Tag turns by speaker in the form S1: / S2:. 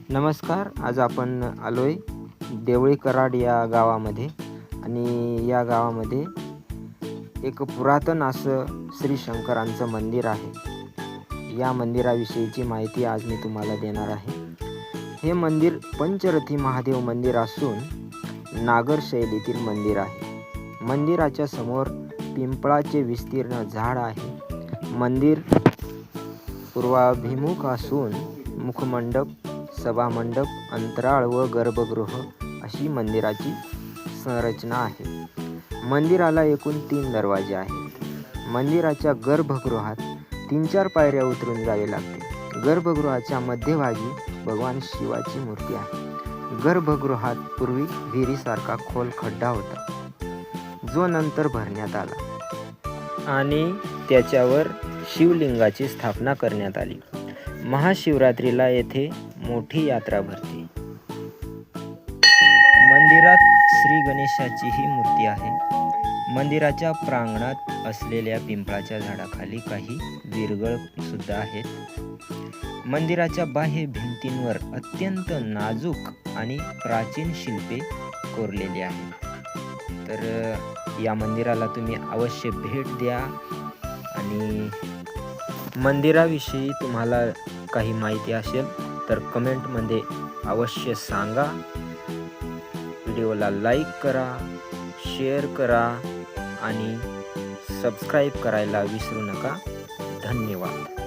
S1: नमस्कार. आज आपण आलोय देवळी कराड या गावामध्ये आणि या गावामध्ये एक पुरातन असं श्री शंकरांचं मंदिर आहे. या मंदिराविषयीची माहिती आज मी तुम्हाला देणार आहे. हे मंदिर पंचरथी महादेव मंदिर असून नागर शैलीतील मंदिर आहे. मंदिराच्या समोर पिंपळाचे विस्तीर्ण झाड आहे. मंदिर पूर्वाभिमुख असून मुखमंडप, सभामंडप, अंतराळ व गर्भगृह अशी मंदिराची संरचना आहे. मंदिराला एकूण 3 दरवाजे आहेत. मंदिराच्या गर्भगृहात 3-4 पायऱ्या उतरून जावे लागते. गर्भगृहाच्या मध्यभागी भगवान शिवाची मूर्ती आहे. गर्भगृहात पूर्वी विहिरीसारखा खोल खड्डा होता, जो नंतर भरण्यात आला आणि त्याच्यावर शिवलिंगाची स्थापना करण्यात आली. महाशिवरात्रीला येथे मोठी यात्रा भरते. मंदिरात श्री गणेशाची ही मूर्ती आहे. मंदिराच्या प्रांगणात असलेल्या पिंपळाच्या झाडाखाली काही विरगळ सुद्धा आहेत. मंदिराच्या बाह्य भिंतींवर अत्यंत नाजूक आणि प्राचीन शिल्पे कोरलेली आहेत. तर या मंदिराला तुम्ही अवश्य भेट द्या आणि मंदिराविषयी तुम्हाला काही माहिती असेल तर कमेंटमध्ये अवश्य सांगा. व्हिडिओला लाईक करा, शेअर करा आणि सबस्क्राईब करायला विसरू नका. धन्यवाद.